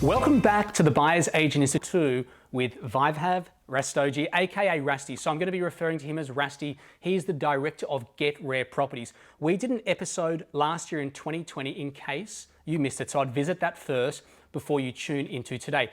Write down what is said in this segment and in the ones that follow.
Welcome back to the Buyer's Agent Institute with Vaibhav Rastogi, aka Rasti. So I'm going to be referring to him as Rasti. He's the director of Get Rare Properties. We did an episode last year in 2020 in case you missed it, so I'd visit that first before you tune into today.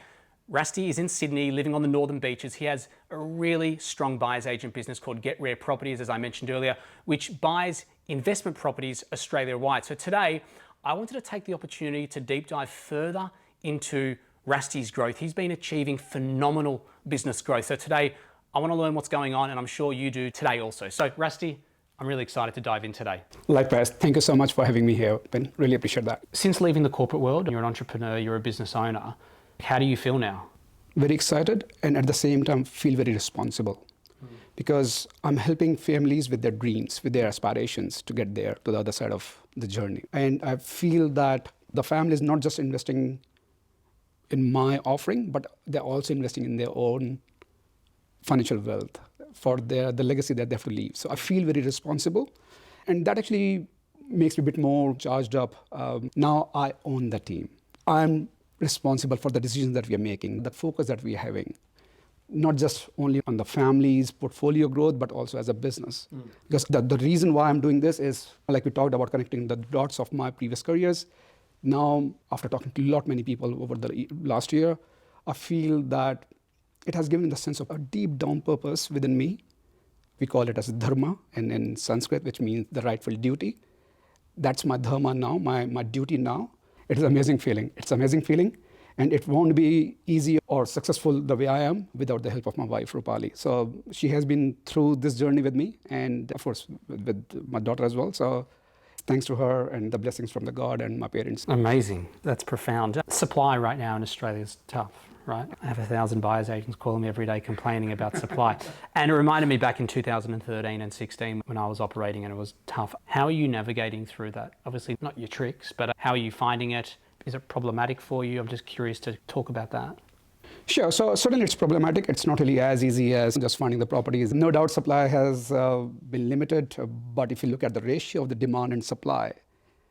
Rasti is in Sydney, living on the northern beaches. He has a really strong buyer's agent business called Get Rare Properties, as I mentioned earlier, which buys investment properties Australia-wide. So today, I wanted to take the opportunity to deep dive further into Rasti's growth. He's been achieving phenomenal business growth. So today, I want to learn what's going on, and I'm sure you do today also. So Rasti, I'm really excited to dive in today. Likewise, thank you so much for having me here, Ben. Really appreciate that. Since leaving the corporate world, you're an entrepreneur, you're a business owner. How do you feel now? Very excited, and at the same time feel very responsible because I'm helping families with their dreams, with their aspirations to get there to the other side of the journey. And I feel that the family is not just investing in my offering, but they're also investing in their own financial wealth for the legacy that they have to leave. So I feel very responsible, and that actually makes me a bit more charged up. Now I own the team. I'm responsible for the decisions that we are making, the focus that we are having, not just only on the family's portfolio growth, but also as a business. Because the reason why I'm doing this is, like we talked about, connecting the dots of my previous careers. Now, after talking to many people over the last year, I feel that it has given the sense of a deep down purpose within me. We call it as dharma in Sanskrit, which means the rightful duty. That's my dharma now, my duty now. It is an amazing feeling. It's an amazing feeling, and it won't be easy or successful the way I am without the help of my wife, Rupali. So she has been through this journey with me, and of course with my daughter as well. So thanks to her and the blessings from the God and my parents. Amazing. That's profound. Supply right now in Australia is tough, right? I have 1,000 buyer's agents calling me every day complaining about supply. And it reminded me back in 2013 and 16 when I was operating and it was tough. How are you navigating through that? Obviously not your tricks, but how are you finding it? Is it problematic for you? I'm just curious to talk about that. Sure. So certainly it's problematic. It's not really as easy as just finding the properties. No doubt supply has been limited, but if you look at the ratio of the demand and supply,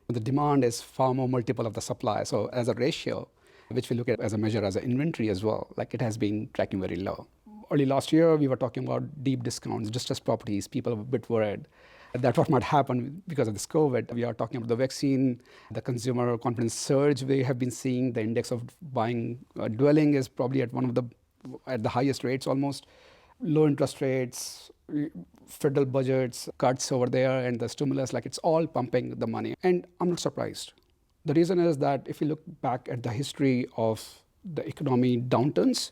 the demand is far more multiple of the supply. So as a ratio, which we look at as a measure as an inventory as well, like it has been tracking very low. Early last year, we were talking about deep discounts, distressed properties. People were a bit worried that what might happen because of this COVID. We are talking about the vaccine, the consumer confidence surge we have been seeing. The index of buying a dwelling is probably at the highest rates almost. Low interest rates, federal budgets, cuts over there, and the stimulus, like it's all pumping the money. And I'm not surprised. The reason is that if you look back at the history of the economy downturns,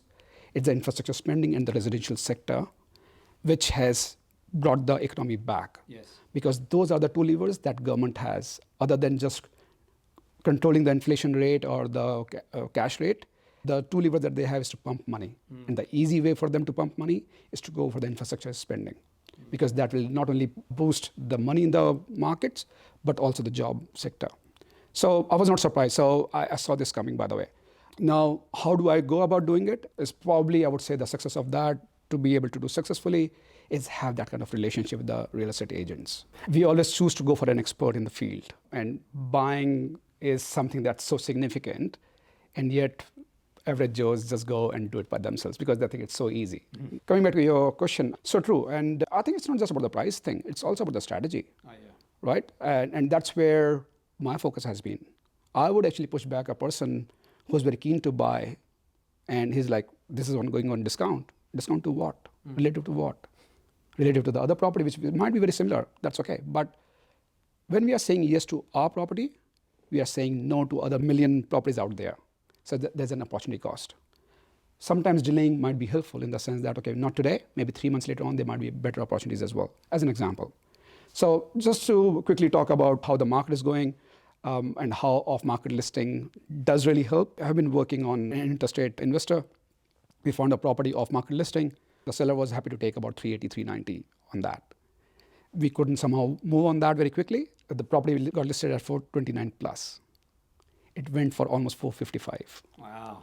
it's the infrastructure spending and the residential sector, which has brought the economy back. Yes. Because those are the two levers that government has, other than just controlling the inflation rate or the cash rate. The two levers that they have is to pump money. And the easy way for them to pump money is to go for the infrastructure spending, because that will not only boost the money in the markets, but also the job sector. So I was not surprised. So I saw this coming, by the way. Now, how do I go about doing it? Is probably, I would say, the success of that, to be able to do successfully, is have that kind of relationship with the real estate agents. We always choose to go for an expert in the field, and buying is something that's so significant, and yet average Joes just go and do it by themselves because they think it's so easy. Coming back to your question, so true. And I think it's not just about the price thing, it's also about the strategy, right? And that's where my focus has been. I would actually push back a person who's very keen to buy, and he's like, this is going on discount. Discount to what? Relative to what? Relative to the other property, which might be very similar, that's okay. But when we are saying yes to our property, we are saying no to other million properties out there. So there's an opportunity cost. Sometimes delaying might be helpful in the sense that, okay, not today, maybe 3 months later on, there might be better opportunities as well, as an example. So just to quickly talk about how the market is going and how off-market listing does really help. I've been working on an interstate investor. We found a property off-market listing. The seller was happy to take about 380, 390 on that. We couldn't somehow move on that very quickly. The property got listed at 429 plus. It went for almost 455. Wow.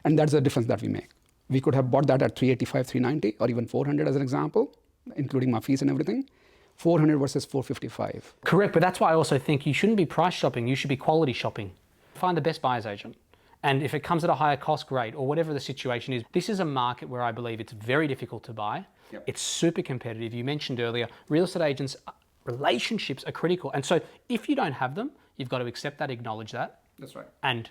And that's the difference that we make. We could have bought that at 385, 390, or even 400 as an example, including my fees and everything. 400 versus 455. Correct, but that's why I also think you shouldn't be price shopping, you should be quality shopping. Find the best buyer's agent And if it comes at a higher cost, great, or whatever the situation is. This is a market where I believe it's very difficult to buy. Yep. It's super competitive. You mentioned earlier, real estate agents, relationships are critical. And so if you don't have them, you've got to accept that, acknowledge that. That's right. And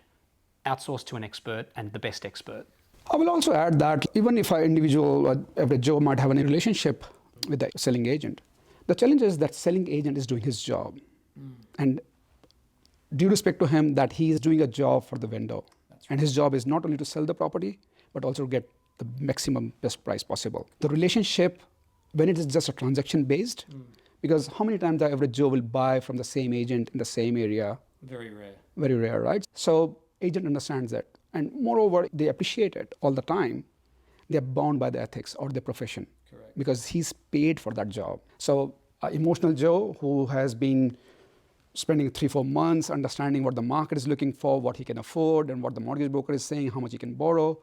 outsource to an expert, and the best expert. I will also add that even if an individual, average Joe, might have a relationship with the selling agent, the challenge is that selling agent is doing his job. And due respect to him, that he is doing a job for the vendor. And his job is not only to sell the property, but also to get the maximum best price possible. The relationship, when it is just a transaction based, because how many times the average Joe will buy from the same agent in the same area? Very rare. Very rare, right? So agent understands that. And moreover, they appreciate it all the time. They're bound by the ethics or the profession. Correct. Because he's paid for that job. So emotional Joe, who has been spending 3-4 months understanding what the market is looking for, what he can afford, and what the mortgage broker is saying, how much he can borrow.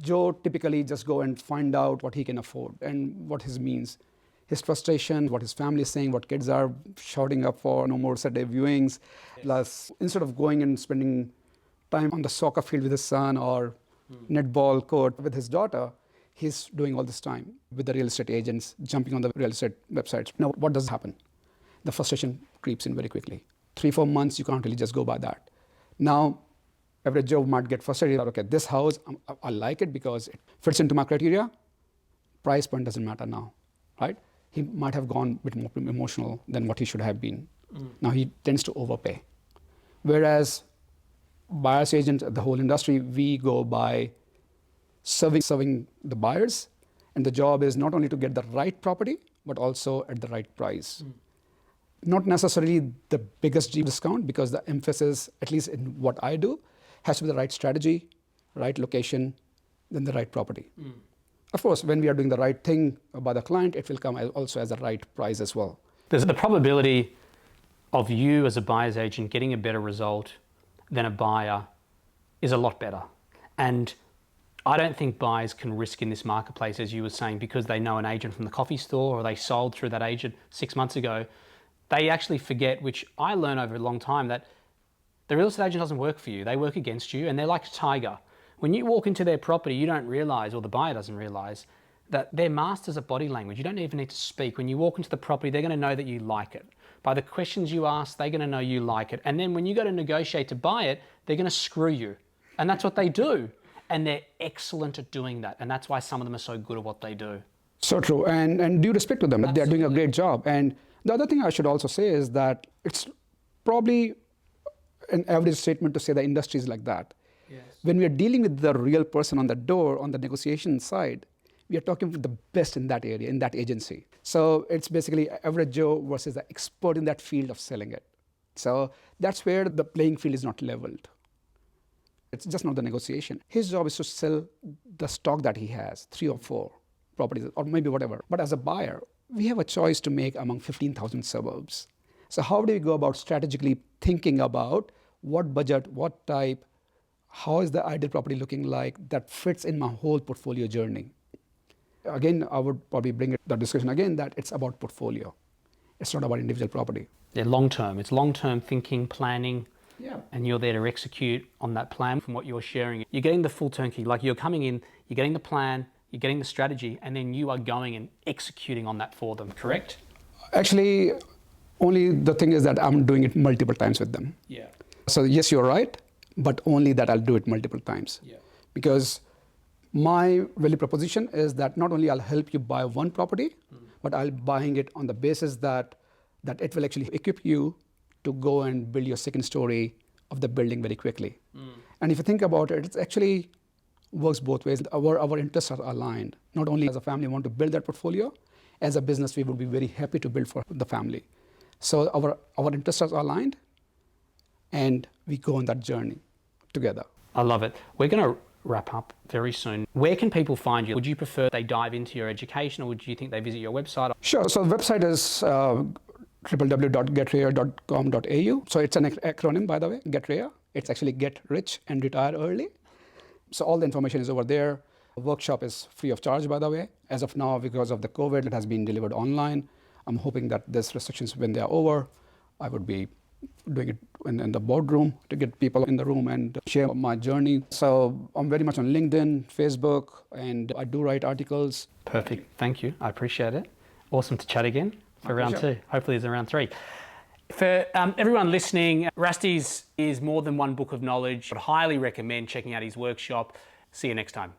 Joe typically just go and find out what he can afford and what his means. His frustration, what his family is saying, what kids are shouting up for, no more Saturday viewings. Yes. Plus, instead of going and spending time on the soccer field with his son or netball court with his daughter, he's doing all this time with the real estate agents, jumping on the real estate websites. Now, what does happen? The frustration creeps in very quickly. 3-4 months, you can't really just go by that. Now, average Joe might get frustrated. Okay, this house, I like it because it fits into my criteria. Price point doesn't matter now, right? He might have gone a bit more emotional than what he should have been. Now he tends to overpay. Whereas buyer's agents, the whole industry, we go by serving the buyers. And the job is not only to get the right property, but also at the right price. Not necessarily the biggest deep discount, because the emphasis, at least in what I do, has to be the right strategy, right location, then the right property. Of course, when we are doing the right thing by the client, it will come also as the right price as well. There's the probability of you as a buyer's agent getting a better result than a buyer is a lot better. And I don't think buyers can risk in this marketplace, as you were saying, because they know an agent from the coffee store or they sold through that agent 6 months ago. They actually forget, which I learned over a long time, that the real estate agent doesn't work for you. They work against you, and they're like a tiger. When you walk into their property, you don't realize, or the buyer doesn't realize, that they're masters of body language. You don't even need to speak. When you walk into the property, they're going to know that you like it. By the questions you ask, they're going to know you like it. And then when you go to negotiate to buy it, they're going to screw you. And that's what they do. And they're excellent at doing that. And that's why some of them are so good at what they do. So true. And due respect to them, that they're doing a great job. And the other thing I should also say is that it's probably an average statement to say the industry is like that. Yes. When we are dealing with the real person on the door, on the negotiation side, we are talking with the best in that area, in that agency. So it's basically average Joe versus the expert in that field of selling it. So that's where the playing field is not leveled. It's just not the negotiation. His job is to sell the stock that he has, 3 or 4 properties, or maybe whatever. But as a buyer, we have a choice to make among 15,000 suburbs. So how do we go about strategically thinking about what budget, what type, how is the ideal property looking like that fits in my whole portfolio journey? Again, I would probably bring the discussion again that it's about portfolio. It's not about individual property. Yeah, long-term. It's long-term thinking, planning, Yeah. and you're there to execute on that plan from what you're sharing. You're getting the full turnkey. Like, you're coming in, you're getting the plan, you're getting the strategy, and then you are going and executing on that for them, correct? Actually, only the thing is that I'm doing it multiple times with them. Yeah. So yes, you're right, but only that I'll do it multiple times. Yeah. Because my value proposition is that not only I'll help you buy one property, but I'll buying it on the basis that it will actually equip you to go and build your second story of the building very quickly. And if you think about it, it actually works both ways. Our interests are aligned. Not only as a family want to build that portfolio, as a business we would be very happy to build for the family. So our interests are aligned, and we go on that journey together. I love it. We're going to wrap up very soon. Where can people find you? Would you prefer they dive into your education, or would you think they visit your website? Sure. So the website is www.getrare.com.au. So it's an acronym, by the way, GetRare. It's actually Get Rich and Retire Early. So all the information is over there. The workshop is free of charge, by the way. As of now, because of the COVID, it has been delivered online. I'm hoping that these restrictions, when they are over, I would be doing it in the boardroom to get people in the room and share my journey. So I'm very much on LinkedIn, Facebook, and I do write articles. Perfect. Thank you. I appreciate it. Awesome to chat again for round 2. Hopefully there's a round 3. For everyone listening, Rasti's is more than one book of knowledge. I'd highly recommend checking out his workshop. See you next time.